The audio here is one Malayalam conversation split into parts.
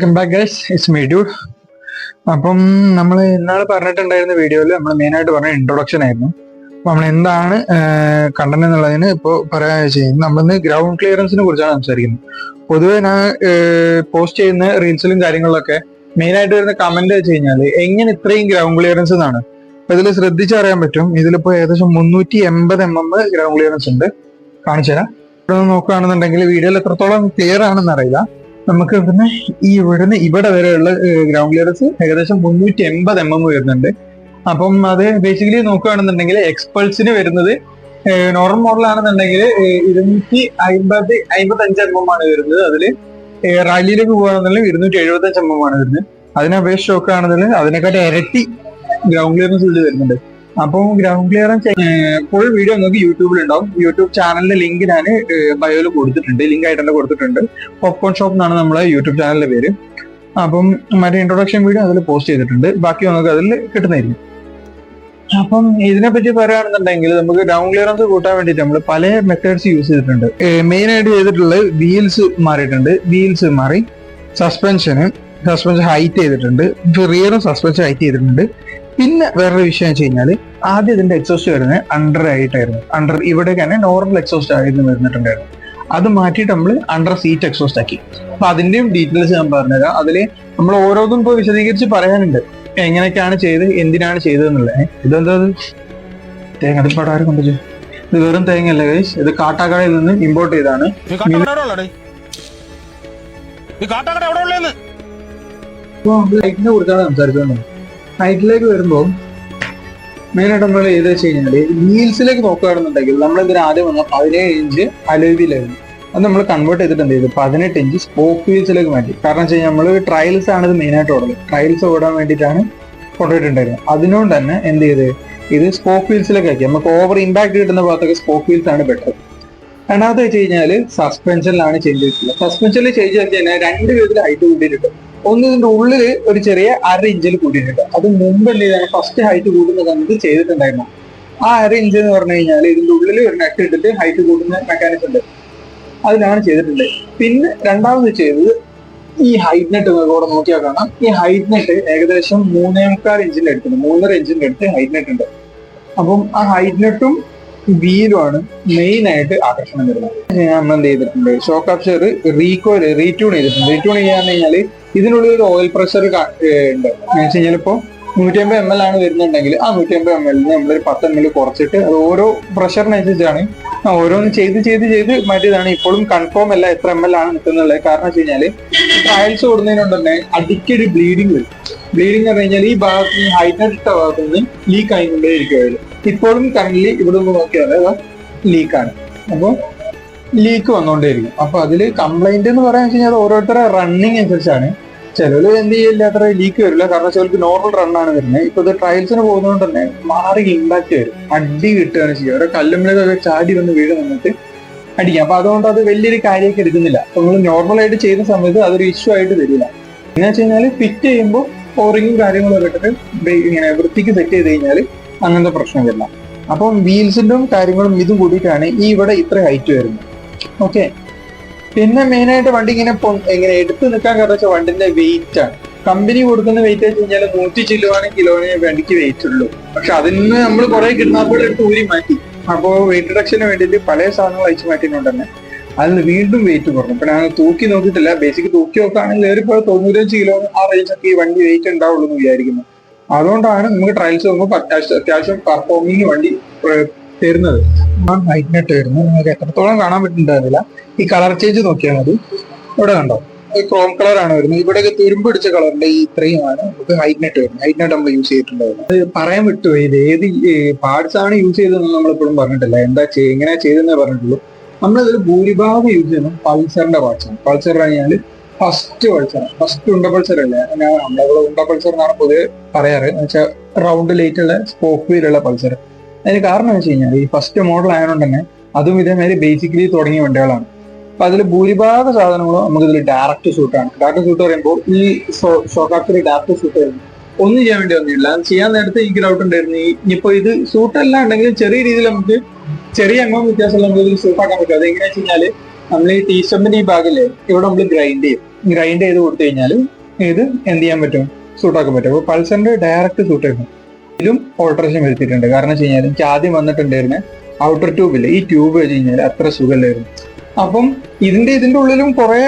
Welcome back guys, it's me dude. അപ്പം നമ്മൾ ഇന്നാള് പറഞ്ഞിട്ടുണ്ടായിരുന്ന വീഡിയോയിൽ നമ്മൾ മെയിനായിട്ട് പറഞ്ഞ ഇൻട്രൊഡക്ഷൻ ആയിരുന്നു. അപ്പൊ നമ്മൾ എന്താണ് കണ്ടന്റ് എന്നുള്ളതിന് ഇപ്പോൾ പറയാൻ ചെയ്യുന്നത്, നമ്മളിന്ന് ഗ്രൗണ്ട് ക്ലിയറൻസിനെ കുറിച്ചാണ് സംസാരിക്കുന്നത്. പൊതുവെ ഞാൻ പോസ്റ്റ് ചെയ്യുന്ന റീൽസിലും കാര്യങ്ങളിലൊക്കെ മെയിനായിട്ട് വരുന്ന കമന്റ് വെച്ച് കഴിഞ്ഞാൽ എങ്ങനെ ഇത്രയും ഗ്രൗണ്ട് ക്ലിയറൻസ് എന്നാണ്. അപ്പൊ ഇതിൽ ശ്രദ്ധിച്ചറിയാൻ പറ്റും, ഇതിലിപ്പോ ഏകദേശം 380 mm ഗ്രൗണ്ട് ക്ലിയറൻസ് ഉണ്ട്. കാണിച്ചു തരാം. ഇവിടെ നോക്കുകയാണെന്നുണ്ടെങ്കിൽ വീഡിയോയിൽ എത്രത്തോളം ക്ലിയർ ആണെന്ന് അറിയില്ല. നമുക്ക് ഇവിടുന്ന് ഇവിടെ വരെയുള്ള ഗ്രൗണ്ട് ക്ലിയറൻസ് ഏകദേശം 380 mm വരുന്നുണ്ട്. അപ്പം അത് ബേസിക്കലി നോക്കുകയാണെന്നുണ്ടെങ്കിൽ എക്സ്പൾസിന് വരുന്നത് നോർമൽ മോഡലാണെന്നുണ്ടെങ്കിൽ 255 mm ആണ് വരുന്നത്. അതിൽ റാലിയിലേക്ക് പോകുകയാണെന്നുണ്ടെങ്കിൽ 275 mm ആണ് വരുന്നത്. അതിനെ അപേക്ഷിച്ച് നോക്കുകയാണെന്നുണ്ടെങ്കിൽ അതിനെക്കാട്ടി ഇരട്ടി ഗ്രൗണ്ട് ക്ലിയറൻസ് ഇതിൽ വരുന്നുണ്ട്. അപ്പം ഗ്രൗണ്ട് ക്ലിയറൻസ് ഫുൾ വീഡിയോ നമുക്ക് യൂട്യൂബിൽ ഉണ്ടാവും. യൂട്യൂബ് ചാനലിന്റെ ലിങ്ക് ഞാൻ ബയോയിൽ കൊടുത്തിട്ടുണ്ട്, ലിങ്ക് ആയിട്ട് തന്നെ കൊടുത്തിട്ടുണ്ട്. പോപ്കോൺ ഷോപ്പ് എന്നാണ് നമ്മളെ യൂട്യൂബ് ചാനലിന്റെ പേര്. അപ്പം മറ്റേ ഇൻട്രൊഡക്ഷൻ വീഡിയോ അതിൽ പോസ്റ്റ് ചെയ്തിട്ടുണ്ട്, ബാക്കി നമുക്ക് അതിൽ കിട്ടുന്നതായിരിക്കും. അപ്പം ഇതിനെപ്പറ്റി പറയുകയാണെന്നുണ്ടെങ്കിൽ നമുക്ക് ഗ്രൗണ്ട് ക്ലിയറൻസ് കൂട്ടാൻ വേണ്ടിയിട്ട് നമ്മൾ പല മെത്തേഡ്സ് യൂസ് ചെയ്തിട്ടുണ്ട്. മെയിൻ ആയിട്ട് ചെയ്തിട്ടുള്ളത് വീൽസ് മാറിയിട്ടുണ്ട്. വീൽസ് മാറി, സസ്പെൻഷൻ ഹൈറ്റ് ചെയ്തിട്ടുണ്ട്, റിയറും സസ്പെൻഷൻ ഹൈറ്റ് ചെയ്തിട്ടുണ്ട്. പിന്നെ വേറൊരു വിഷയം വെച്ച് കഴിഞ്ഞാൽ ആദ്യം ഇതിന്റെ എക്സോസ്റ്റ് വരുന്നത് അണ്ടർ ആയിട്ടായിരുന്നു. അണ്ടർ ഇവിടെ തന്നെ നോർമൽ എക്സോസ്റ്റ് ആയിരുന്നു വരുന്നിട്ടുണ്ടായിരുന്നു. അത് മാറ്റിയിട്ട് നമ്മൾ അണ്ടർ സീറ്റ് എക്സോസ്റ്റ് ആക്കി. അപ്പൊ അതിന്റെയും ഡീറ്റെയിൽസ് ഞാൻ പറഞ്ഞുതരാം. അതില് നമ്മൾ ഓരോന്നും ഇപ്പോൾ വിശദീകരിച്ച് പറയാനുണ്ട്, എങ്ങനെയൊക്കെയാണ് ചെയ്ത് എന്തിനാണ് ചെയ്തതെന്നുള്ളത്. ഇതെന്താ തേങ്ങ, അത് പടാരും കൊണ്ടുവച്ചു. ഇത് വെറും തേങ്ങയല്ല ഗൈസ്, ഇത് കാട്ടാക്കടയിൽ നിന്ന് ഇമ്പോർട്ട് ചെയ്താണ്. ലൈറ്റിനെ കുറിച്ചാണ് സംസാരിച്ചത്. ഹൈറ്റിലേക്ക് വരുമ്പോൾ മെയിനായിട്ട് നമ്മൾ ചെയ്ത് വെച്ച് കഴിഞ്ഞാൽ വീൽസിലേക്ക് നോക്കുകയാണെന്നുണ്ടെങ്കിൽ നമ്മൾ ഇതിന് ആദ്യം വന്ന 17 ഇഞ്ച് അലോയിലായിരുന്നു. അത് നമ്മൾ കൺവേർട്ട് ചെയ്തിട്ട് എന്ത് ചെയ്തു, 18 ഇഞ്ച് സ്പോക്ക് വീൽസിലേക്ക് മാറ്റി. കാരണം വെച്ച് കഴിഞ്ഞാൽ നമ്മൾ ട്രയൽസ് ആണ് ഇത് മെയിനായിട്ട് ഓടുന്നത്. ട്രയൽസ് ഓടാൻ വേണ്ടിയിട്ടാണ് കൊണ്ടുപോയിട്ടുണ്ടായിരുന്നത്. അതിനോണ്ട് തന്നെ എന്ത് ചെയ്ത് ഇത് സ്പോക്ക് വീൽസിലേക്ക് ആക്കി. നമുക്ക് ഓവർ ഇമ്പാക്ട് കിട്ടുന്ന ഭാഗത്തൊക്കെ സ്പോക്ക് വീൽസ് ആണ് ബെറ്റർ. രണ്ടാമത്തെ വെച്ച് കഴിഞ്ഞാൽ സസ്പെൻഷനിലാണ് ചേഞ്ച് ചെയ്തിട്ടുള്ളത്. സസ്പെൻഷനിൽ ചേഞ്ച് ചെയ്ത് കഴിഞ്ഞാൽ 2 വിധത്തിൽ ഹൈറ്റ് കൂട്ടിയിട്ടുണ്ട്. ഒന്ന് ഇതിന്റെ ഉള്ളിൽ ഒരു ചെറിയ 1/2 ഇഞ്ചിൽ കൂട്ടിയിട്ടുണ്ട്. അത് മുമ്പ് എന്ത് ചെയ്താണ് ഫസ്റ്റ് ഹൈറ്റ് കൂട്ടുന്ന സമയത്ത് ചെയ്തിട്ടുണ്ടായിരുന്നു. ആ 1/2 ഇഞ്ച് എന്ന് പറഞ്ഞു കഴിഞ്ഞാൽ ഇതിന്റെ ഉള്ളിൽ ഒരു നെറ്റ് ഇട്ടിട്ട് ഹൈറ്റ് കൂട്ടുന്ന മെക്കാനിസം ഉണ്ട്, അതിലാണ് ചെയ്തിട്ടുണ്ട്. പിന്നെ രണ്ടാമത് ചെയ്തത് ഈ ഹൈറ്റ് നെറ്റ് കൂടെ നോക്കിയാൽ കാണാം. ഈ ഹൈറ്റ് നെറ്റ് ഏകദേശം 3.25 ഇഞ്ചിന്റെ അടുത്തുണ്ട്, 3.5 ഇഞ്ചിന്റെ അടുത്ത് ഹൈറ്റ് നെറ്റ് ഉണ്ട്. അപ്പം ആ ഹൈറ്റ് നെറ്റും വീലുമാണ് മെയിൻ ആയിട്ട് ആകർഷണം വരുന്നത്. നമ്മൾ എന്ത് ചെയ്തിട്ടുണ്ട്, ഷോക്ക് അബ്സർ റീട്യൂൺ ചെയ്തിട്ടുണ്ട്. റീട്യൂൺ ചെയ്യാന്ന് കഴിഞ്ഞാൽ ഇതിനുള്ളിൽ ഒരു ഓയിൽ പ്രഷർ ഉണ്ട്. എന്ന് വെച്ച് കഴിഞ്ഞാൽ ഇപ്പോൾ 150 ml ആണ് വരുന്നുണ്ടെങ്കിൽ ആ 150 ml നമ്മളൊരു 10 ml കുറച്ചിട്ട് അത് ഓരോ പ്രഷറിനനുസരിച്ചാണ് ഓരോന്ന് ചെയ്ത് മാറ്റിയതാണ്. ഇപ്പോഴും കൺഫേം അല്ല എത്ര ml ആണ് നിൽക്കുന്നുള്ളത്. കാരണം വെച്ച് കഴിഞ്ഞാൽ ട്രയൽസ് ഓടുന്നതിനോട് തന്നെ അടിക്കടി ബ്ലീഡിങ് വരും. ബ്ലീഡിങ് എന്ന് പറഞ്ഞു കഴിഞ്ഞാൽ ഈ ഭാഗത്ത് നിന്ന് ഹൈറ്റ് ഇട്ട ഭാഗത്ത് നിന്ന് ലീക്ക് ആയിക്കൊണ്ടേ ഇരിക്കുകയുള്ളൂ. ഇപ്പോഴും കറന്റ് ഇവിടെ നിന്ന് നോക്കിയാൽ ലീക്കാണ്. അപ്പോൾ ലീക്ക് വന്നുകൊണ്ടേയിരിക്കും. അപ്പൊ അതില് കംപ്ലൈന്റ് എന്ന് പറയാൻ വെച്ച് കഴിഞ്ഞാൽ ഓരോരുത്തരുടെ റണ്ണിങ് അനുസരിച്ചാണ്. ചിലര് എന്ത് ചെയ്യില്ല, അത്ര ലീക്ക് വരില്ല. കാരണം ചിലർക്ക് നോർമൽ റണ്ണാണ് വരുന്നത്. ഇപ്പൊ ഇത് ട്രയൽസിന് പോകുന്നതുകൊണ്ട് തന്നെ മാറി ഇമ്പാക്ട് വരും, അടി കിട്ടുകയാണ് ചെയ്യുക. ഓരോ കല്ലുമ്പിളൊക്കെ ചാടി വന്ന് വീട് നിന്നിട്ട് അടിക്കാം. അപ്പൊ അതുകൊണ്ട് അത് വലിയൊരു കാര്യമൊക്കെ എടുക്കുന്നില്ല. അപ്പൊ നമ്മൾ നോർമലായിട്ട് ചെയ്യുന്ന സമയത്ത് അതൊരു ഇഷ്യൂ ആയിട്ട് വരില്ല. എന്ന് വെച്ച് കഴിഞ്ഞാൽ ഫിറ്റ് ചെയ്യുമ്പോൾ ഓറിങ്ങും കാര്യങ്ങളൊക്കെ ഇട്ടിട്ട് ഇങ്ങനെ വൃത്തിക്ക് സെറ്റ് ചെയ്ത് കഴിഞ്ഞാൽ അങ്ങനത്തെ പ്രശ്നം വരില്ല. അപ്പം വീൽസിന്റെ കാര്യങ്ങളും ഇതും കൂടിയിട്ടാണ് ഈ ഇവിടെ ഇത്ര ഹൈറ്റ് വരുന്നത്. ഓക്കെ. പിന്നെ മെയിനായിട്ട് വണ്ടി ഇങ്ങനെ എടുത്തു നിൽക്കാൻ കാരണം വെച്ചാൽ വണ്ടിന്റെ വെയിറ്റ് ആണ്. കമ്പനി കൊടുക്കുന്ന വെയിറ്റ് വെച്ച് കഴിഞ്ഞാൽ 100 കിലോനെ വണ്ടിക്ക് വെയിറ്റ് ഉള്ളൂ. പക്ഷെ അതിൽ നിന്ന് നമ്മൾ കുറെ കിഡ്നാപ്പുകൾ എടുത്ത് ഊരി മാറ്റി. അപ്പോൾ വെയിറ്റ് റിഡക്ഷന് വേണ്ടിയിട്ട് പല സാധനങ്ങൾ അയച്ചു മാറ്റിയതുകൊണ്ട് തന്നെ അതിൽ വീണ്ടും വെയിറ്റ് കുറഞ്ഞു. ഇപ്പൊ ഞാൻ തൂക്കി നോക്കിയിട്ടില്ല. ബേസിക് തൂക്കി നോക്കുകയാണെങ്കിൽ ഏറിപ്പോൾ 95 കിലോ ആ റേഞ്ചൊക്കെ ഈ വണ്ടി വെയിറ്റ് ഉണ്ടാവുള്ളൂ എന്ന് വിചാരിക്കുന്നു. അതുകൊണ്ടാണ് നമുക്ക് ട്രയൽസ് നോക്കുമ്പോൾ അത്യാവശ്യം പെർഫോമിങ് വണ്ടി തരുന്നത്. ഹൈറ്റ് നെറ്റ് വരുന്നത് നിങ്ങൾക്ക് എത്രത്തോളം കാണാൻ പറ്റുന്നുണ്ടായിരുന്നില്ല. ഈ കളർ ചേഞ്ച് നോക്കിയാൽ മതി. ഇവിടെ കണ്ടോ, ക്രോം കളർ ആണ് വരുന്നത്. ഇവിടെയൊക്കെ തുരുമ്പ് പിടിച്ച കളറിന്റെ ഈ ഇത്രയുമാണ് നമുക്ക് ഹൈറ്റ് നെറ്റ് വരുന്നത്. ഹൈറ്റ് നെറ്റ് നമ്മൾ യൂസ് ചെയ്തിട്ടുണ്ടായിരുന്നു. അത് പറയാൻ വിട്ടുപോയി, ഇത് ഏത് പാർട്സ് ആണ് യൂസ് ചെയ്തതെന്ന് നമ്മളിപ്പോഴും പറഞ്ഞിട്ടില്ല. എങ്ങനെയാ ചെയ്തെന്നേ പറഞ്ഞിട്ടുള്ളൂ. നമ്മളിതിൽ ഭൂരിഭാഗം യൂസ് ചെയ്യുന്നത് പൾസറിന്റെ പാർട്സ് ആണ്. പൾസർ കഴിഞ്ഞാൽ ഫസ്റ്റ് ഉണ്ട പൾസർ അല്ലേ, നമ്മളവിടെ ഉണ്ട പൾസർ എന്നാണ് പൊതുവെ പറയാറ്. എന്ന് വെച്ചാൽ റൗണ്ട് ലൈറ്റുള്ള സ്പോക്ക് വീലുള്ള പൾസർ. അതിന് കാരണം എന്ന് വെച്ച് കഴിഞ്ഞാൽ ഈ ഫസ്റ്റ് മോഡൽ ആയതുകൊണ്ട് തന്നെ അതും ഇതേമാതിരി ബേസിക്കലി തുടങ്ങിയ വണ്ടികളാണ്. അപ്പൊ അതിൽ ഭൂരിഭാഗ സാധനങ്ങളും നമുക്ക് ഇതിൽ ഡയറക്റ്റ് ഷൂട്ടാണ്. ഡയറക്റ്റ് ഷൂട്ട് പറയുമ്പോൾ ഈ ഷോക്കാക്ടർ ഡയറക്റ്റ് ഷൂട്ട് വരുന്നു. ഒന്നും ചെയ്യാൻ വേണ്ടി വന്നില്ല. അത് ചെയ്യാൻ നേരത്തെ എനിക്ക് ഡൗട്ട് ഉണ്ടായിരുന്നു. ഇനിയിപ്പോ ഇത് ഷൂട്ടല്ല ഉണ്ടെങ്കിൽ ചെറിയ രീതിയിൽ നമുക്ക് ചെറിയ വ്യത്യാസമുള്ള നമുക്ക് ഇതിൽ ഷൂട്ടാക്കാൻ പറ്റും. അത് എങ്ങനെയാ വെച്ച് കഴിഞ്ഞാൽ നമ്മൾ ഈ ടീ സ്റ്റമ്പിന്റെ ഈ ഭാഗല്ലേ ഇവിടെ നമ്മൾ ഗ്രൈൻഡ് ചെയ്യും. ഗ്രൈൻഡ് ചെയ്ത് കൊടുത്തു കഴിഞ്ഞാൽ ഇത് എന്ത് ചെയ്യാൻ പറ്റും, സൂട്ടാക്കാൻ പറ്റും. അപ്പോൾ പൾസറിന്റെ ഡയറക്റ്റ് സൂട്ട് ആയിരുന്നു. ഇതിലും ഓൾട്ടറേഷൻ വരുത്തിയിട്ടുണ്ട്. കാരണം വെച്ച് കഴിഞ്ഞാൽ എനിക്ക് ആദ്യം വന്നിട്ടുണ്ടായിരുന്ന ഔട്ടർ ട്യൂബില്ല, ഈ ട്യൂബ് വെച്ച് കഴിഞ്ഞാൽ അത്ര സുഖമില്ലായിരുന്നു. അപ്പം ഇതിന്റെ ഉള്ളിലും കുറെ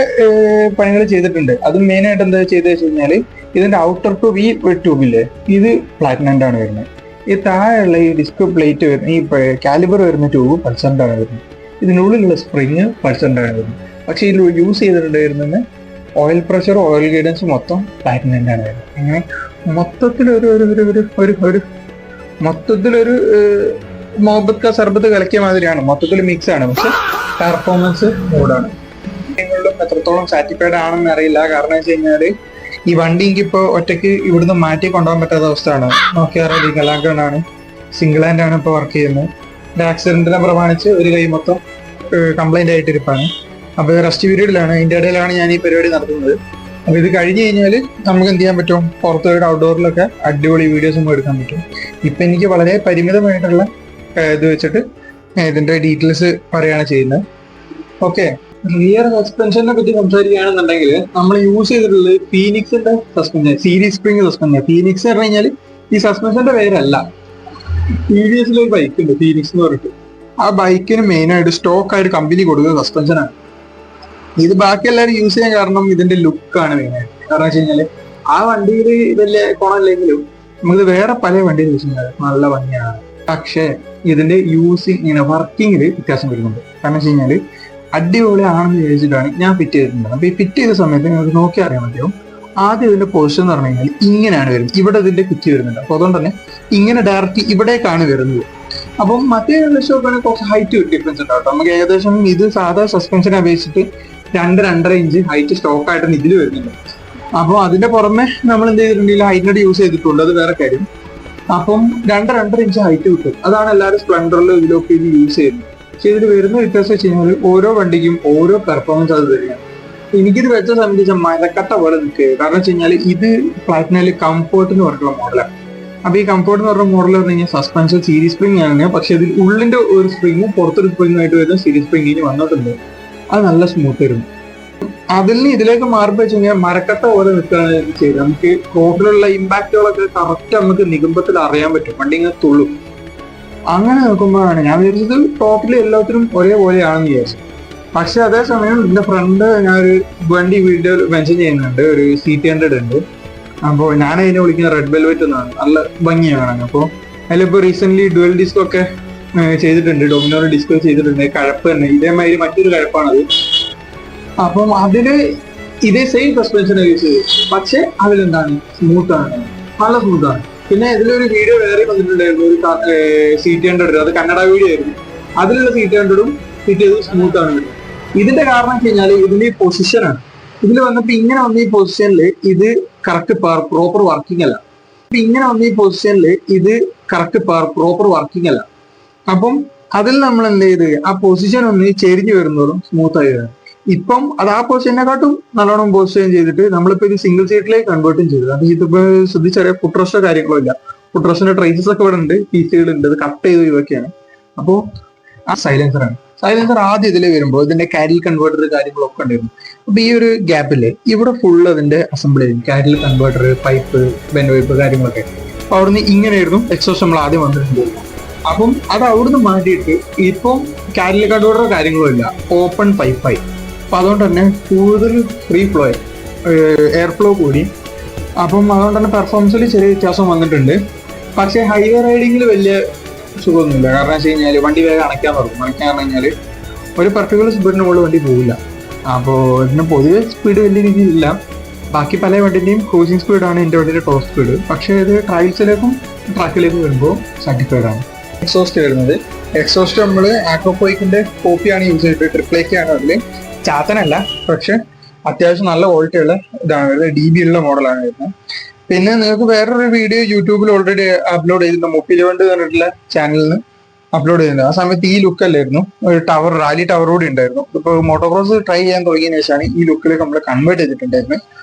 പണികൾ ചെയ്തിട്ടുണ്ട്. അത് മെയിൻ ആയിട്ട് എന്താ ചെയ്ത് വെച്ച് കഴിഞ്ഞാൽ ഇതിന്റെ ഔട്ടർ ട്യൂബ്, ഈ ട്യൂബില്ലേ, ഇത് പ്ലാറ്റിനന്റെ ആണ് വരുന്നത്. ഈ താഴെയുള്ള ഈ ഡിസ്ക് പ്ലേറ്റ് വരുന്ന ഈ കാലിബർ വരുന്ന ട്യൂബ് പൾസറിന്റെ ആണ് വരുന്നത്. ഇതിനുള്ളിലുള്ള സ്പ്രിങ് പൾസറിന്റെ ആണ് വരുന്നത്. പക്ഷെ ഇതിൽ യൂസ് ചെയ്തിട്ടുണ്ടായിരുന്ന ഓയിൽ പ്രഷർ, ഓയിൽ ഗൈഡൻസ് മൊത്തം പ്ലാറ്റിനന്റെ ആണ് വരുന്നത്. അങ്ങനെ മൊത്തത്തിലൊരു മൊഹബത്ത് കാ സർബത്ത് കലക്കിയ മാതിരിയാണ്, മൊത്തത്തിൽ മിക്സ് ആണ്. പക്ഷെ പെർഫോമൻസ് മൂടാണ്. നിങ്ങളിലും എത്രത്തോളം സാറ്റിസ്ഫൈഡ് ആണെന്ന് അറിയില്ല. കാരണം വെച്ച് കഴിഞ്ഞാല് ഈ വണ്ടി എനിക്കിപ്പോ ഒറ്റയ്ക്ക് ഇവിടുന്ന് മാറ്റി കൊണ്ടുപോകാൻ പറ്റാത്ത അവസ്ഥയാണ്. നോക്കിയാൽ ഗലാഗാണ്, സിംഗിൾ ഹാൻഡ് ആണ് ഇപ്പൊ വർക്ക് ചെയ്യുന്നത്. ഒരു ആക്സിഡന്റിനെ പ്രമാണിച്ച് ഒരു കൈ മൊത്തം കംപ്ലൈന്റ് ആയിട്ടിരിപ്പാണ്. അപ്പൊ റെസ്റ്റ് പീരീഡിലാണ്, അതിന്റെ ഇടയിലാണ് ഞാൻ ഈ പരിപാടി നടത്തുന്നത്. അപ്പൊ ഇത് കഴിഞ്ഞ് കഴിഞ്ഞാൽ നമുക്ക് എന്ത് ചെയ്യാൻ പറ്റും, പുറത്ത് പോയിട്ട് ഔട്ട്ഡോറിലൊക്കെ അടിപൊളി വീഡിയോസും എടുക്കാൻ പറ്റും. ഇപ്പൊ എനിക്ക് വളരെ പരിമിതമായിട്ടുള്ള ഇത് വെച്ചിട്ട് ഇതിന്റെ ഡീറ്റെയിൽസ് പറയുകയാണ് ചെയ്യുന്നത്. ഓക്കെ, റിയർ സസ്പെൻഷനെ പറ്റി സംസാരിക്കുകയാണെന്നുണ്ടെങ്കിൽ നമ്മൾ യൂസ് ചെയ്തിട്ടുള്ളത് ഫീനിക്സിന്റെ suspension, series spring suspension. Phoenix എന്ന് പറഞ്ഞു കഴിഞ്ഞാൽ ഈ സസ്പെൻഷന്റെ പേരല്ല. TVS ഒരു ബൈക്ക് ഉണ്ട് ഫീനിക്സ് എന്ന് പറഞ്ഞിട്ട്. ആ ബൈക്കിന് മെയിൻ ആയിട്ട് സ്റ്റോക്ക് ആയിട്ട് കമ്പനി കൊടുക്കുന്ന സസ്പെൻഷനാണ്. ഇത് ബാക്കി എല്ലാവരും യൂസ് ചെയ്യാൻ കാരണം ഇതിന്റെ ലുക്കാണ് മെയിൻ ആയിട്ട്. കാരണം വെച്ച് കഴിഞ്ഞാല് ആ വണ്ടിയിൽ വലിയ ഗുണമില്ലെങ്കിലും നമുക്ക് വേറെ പല വണ്ടിയിൽ യൂസ് ചെയ്യുന്നത് നല്ല ഭംഗിയാണ്. പക്ഷേ ഇതിന്റെ യൂസിങ്, ഇങ്ങനെ വർക്കിങ്ങിൽ വ്യത്യാസം വരുന്നുണ്ട്. കാരണം വെച്ച് കഴിഞ്ഞാല് അടിപൊളി ആണെന്ന് വിചാരിച്ചിട്ടാണ് ഞാൻ ഫിറ്റ് ചെയ്തിട്ടുണ്ട്. അപ്പൊ ഈ ഫിറ്റ് ചെയ്ത സമയത്ത് നിങ്ങൾക്ക് നോക്കി അറിയാൻ പറ്റും. ആദ്യം ഇതിന്റെ പൊസിഷൻ എന്ന് പറഞ്ഞു കഴിഞ്ഞാൽ ഇങ്ങനെയാണ് വരുന്നത്, ഇവിടെ ഇതിന്റെ കുറ്റി വരുന്നുണ്ട്. അപ്പൊ അതുകൊണ്ട് തന്നെ ഇങ്ങനെ ഡയറക്റ്റ് ഇവിടേക്കാണ് വരുന്നത്. അപ്പം മറ്റേ ഷോക്കാണെങ്കിൽ കുറച്ച് ഹൈറ്റ് ഡിഫറൻസ് ഉണ്ടാവും. നമുക്ക് ഏകദേശം ഇത് സാധാ സസ്പെൻഷനെ അപേക്ഷിച്ചിട്ട് 2-2.5 ഇഞ്ച് ഹൈറ്റ് സ്റ്റോക്ക് ആയിട്ടാണ് ഇതിൽ വരുന്നുണ്ട്. അപ്പോൾ അതിന്റെ പുറമെ നമ്മൾ എന്ത് ചെയ്തിട്ടുണ്ടെങ്കിൽ ഹൈറ്റിനോട് യൂസ് ചെയ്തിട്ടുണ്ട്, അത് വേറെ കാര്യം. അപ്പം 2-2.5 ഇഞ്ച് ഹൈറ്റ് കിട്ടും. അതാണ് എല്ലാവരും സ്പ്ലെൻഡറിലും ഇതിലൊക്കെ ഇത് യൂസ് ചെയ്യുന്നത്. പക്ഷെ ഇതിൽ വരുന്ന വ്യത്യാസം വെച്ച് കഴിഞ്ഞാൽ ഓരോ വണ്ടിക്കും ഓരോ പെർഫോമൻസ് അത് തന്നെയാണ്. എനിക്കിത് വെച്ച സംബന്ധിച്ച മരക്കട്ട പോലെ നിൽക്കുക. കാരണം വെച്ച് കഴിഞ്ഞാൽ ഇത് പ്ലാറ്റിനയിൽ കംഫോർട്ട് എന്ന് പറഞ്ഞിട്ടുള്ള മോഡലാണ്. അപ്പൊ ഈ കംഫോർട്ട് എന്ന് പറഞ്ഞ മോഡൽ പറഞ്ഞു കഴിഞ്ഞാൽ സസ്പെൻഷൻ സീരീസ് സ്പ്രിംഗ് ആണ്. പക്ഷെ ഇതിൽ ഉള്ളിന്റെ ഒരു സ്പ്രിങ്ങും പുറത്തൊരു സ്പ്രിംഗ് ആയിട്ട് വരുന്ന സീരീസ് സ്പ്രിംഗിന് വന്നിട്ടുണ്ട്. അത് നല്ല സ്മൂത്ത് ആയിരുന്നു. അതിൽ നിന്ന് ഇതിലേക്ക് മാറുമ്പോൾ വെച്ച് കഴിഞ്ഞാൽ മരക്കട്ട പോലെ നിൽക്കുകയാണ് ചെയ്തത്. നമുക്ക് റോഡിലുള്ള ഇമ്പാക്റ്റുകളൊക്കെ കറക്റ്റ് നമുക്ക് നികുമ്പത്തിൽ അറിയാൻ പറ്റും. വണ്ടി ഇങ്ങനെ തുള്ളും. അങ്ങനെ നോക്കുമ്പോഴാണ് ഞാൻ വിചാരിച്ചത് ടോട്ടലി എല്ലാത്തിനും ഒരേപോലെയാണെന്ന് വിചാരിച്ചു. പക്ഷെ അതേസമയം ഇതിന്റെ ഫ്രണ്ട് ഞാനൊരു വണ്ടി വീഡിയോ മെൻഷൻ ചെയ്യുന്നുണ്ട്, ഒരു CT100 ഉണ്ട്. അപ്പോൾ ഞാൻ അതിനെ വിളിക്കുന്ന റെഡ് വെൽവെറ്റ് എന്നാണ്. നല്ല ഭംഗിയാണ്. അപ്പോൾ അതിലിപ്പോൾ റീസെന്റ് ഡുവൽ ഡിസ്ക് ഒക്കെ ചെയ്തിട്ടുണ്ട്, ഡൊമിനോർ ഡിസ്ക് ചെയ്തിട്ടുണ്ട്. കഴപ്പ് തന്നെ ഇതേമാതിരി മറ്റൊരു കഴപ്പാണത്. അപ്പം അതില് ഇതേ സെയിം സസ്പെൻഷൻ യൂസ് ചെയ്തു. പക്ഷെ അതിലെന്താണ്, സ്മൂത്താണ്, നല്ല സ്മൂത്താണ്. പിന്നെ ഇതിലൊരു വീഡിയോ വേറെ വന്നിട്ടുണ്ടായിരുന്നു, ഒരു CT100, അത് കന്നഡ വീഡിയോ ആയിരുന്നു. അതിലുള്ള CT100ഉം ഫിറ്റ് ചെയ്ത് സ്മൂത്ത് ആണ്. ഇതിന്റെ കാരണം വെച്ച് കഴിഞ്ഞാൽ ഇതിന്റെ ഈ പൊസിഷനാണ്. ഇതിൽ വന്നപ്പോ ഇങ്ങനെ വന്ന ഈ പൊസിഷനിൽ ഇത് കറക്റ്റ് പ്രോപ്പർ വർക്കിംഗ് അല്ല. ഇങ്ങനെ വന്ന ഈ പൊസിഷനിൽ ഇത് കറക്റ്റ് പ്രോപ്പർ വർക്കിംഗ് അല്ല. അപ്പം അതിൽ നമ്മൾ എന്ത് ചെയ്ത് ആ പൊസിഷൻ ഒന്ന് ചെരിഞ്ഞു വരുന്നതും സ്മൂത്ത് ആയി വരും. ഇപ്പം അത് ആ പൊസിഷനെക്കാട്ടും നല്ലോണം പൊസിഷൻ ചെയ്തിട്ട് നമ്മളിപ്പോ ഇത് സിംഗിൾ സീറ്റിലേക്ക് കൺവേർട്ടും ചെയ്തത്. അത് ഇതിപ്പോ ശ്രദ്ധിച്ചറിയാം, ഫുട്രസ്റ്റോ കാര്യങ്ങളോ ഇല്ല. ഫുട്രസ്റ്റിന്റെ ട്രേസസ് ഒക്കെ ഇവിടെ ഉണ്ട്, പീസുകളുണ്ട്, അത് കട്ട് ചെയ്ത് ഒഴിവാക്കിയാണ്. അപ്പോൾ ആ സൈലൻസറാണ്. സൈലൻസർ ആദ്യം ഇതിൽ വരുമ്പോൾ ഇതിന്റെ കാരിൽ കൺവേർട്ടർ കാര്യങ്ങളൊക്കെ ഉണ്ടായിരുന്നു. അപ്പൊ ഈ ഒരു ഗ്യാപ്പില് ഇവിടെ ഫുൾ അതിന്റെ അസംബിൾ ആയിരുന്നു, കാരിൽ കൺവേർട്ടർ, പൈപ്പ്, ബെൻഡ് പൈപ്പ് കാര്യങ്ങളൊക്കെ. അപ്പൊ അവിടുന്ന് ഇങ്ങനെയായിരുന്നു എക്സോസ്റ്റ് നമ്മൾ ആദ്യം വന്നിട്ടുണ്ട്. അപ്പം അത് അവിടുന്ന് മാറ്റിയിട്ട് ഇപ്പം കാരിൽ കൺവേർട്ടർ കാര്യങ്ങളും ഇല്ല, ഓപ്പൺ പൈപ്പായി. അപ്പൊ അതുകൊണ്ട് തന്നെ കൂടുതൽ ഫ്രീ ഫ്ലോ, എയർ ഫ്ലോ കൂടി. അപ്പം അതുകൊണ്ട് തന്നെ പെർഫോമൻസിൽ ചെറിയ വ്യത്യാസം വന്നിട്ടുണ്ട്. പക്ഷെ ഹൈവേ റൈഡിങ്ങിൽ വലിയ സുഖമൊന്നുമില്ല. കാരണം വെച്ച് കഴിഞ്ഞാൽ വണ്ടി വേഗം അണയ്ക്കാൻ തുടങ്ങും. അണയ്ക്കാൻ പറഞ്ഞു കഴിഞ്ഞാൽ ഒരു പർട്ടിക്കുലർ സ്പീഡിന് മുകളിൽ വണ്ടി പോകില്ല. അപ്പോൾ ഇതിന് പൊതുവെ സ്പീഡ് വലിയ രീതിയിലില്ല. ബാക്കി പല വണ്ടിൻ്റെയും ക്രൂസിങ് സ്പീഡാണ് എൻ്റെ വണ്ടിയുടെ ടോപ്പ് സ്പീഡ്. പക്ഷേ ഇത് ട്രയൽസിലേക്കും ട്രാക്കിലേക്കും വരുമ്പോൾ സാറ്റിസ്ഫൈഡ് ആണ്. എക്സോസ്റ്റ് വരുന്നത്, എക്സോസ്റ്റ് നമ്മൾ ആക്രോപോയിക്കിന്റെ കോപ്പിയാണ് യൂസ് ചെയ്തിട്ട്, AAA ആണ്. അതിൽ ചാത്തനല്ല, പക്ഷെ അത്യാവശ്യം നല്ല ക്വാളിറ്റി ഉള്ള ഇതാണ്, DB ഉള്ള മോഡലാണ് വരുന്നത്. പിന്നെ നിങ്ങൾക്ക് വേറൊരു വീഡിയോ യൂട്യൂബിൽ ഓൾറെഡി അപ്ലോഡ് ചെയ്തിട്ടുണ്ട്, മുപ്പിലുവണ്ട് പറഞ്ഞിട്ടുള്ള ചാനലിൽ നിന്ന് അപ്ലോഡ് ചെയ്തിട്ടുണ്ട്. ആ സമയത്ത് ഈ ലുക്ക് അല്ലായിരുന്നു, ഒരു ടവർ, റാലി ടവർ കൂടി ഉണ്ടായിരുന്നു. ഇപ്പോൾ മോട്ടോക്രോസ് ട്രൈ ചെയ്യാൻ തുടങ്ങിയതിനു ശേഷമാണ് ഈ ലുക്കിലേക്ക് നമ്മൾ കൺവേർട്ട് ചെയ്തിട്ടുണ്ടായിരുന്നത്.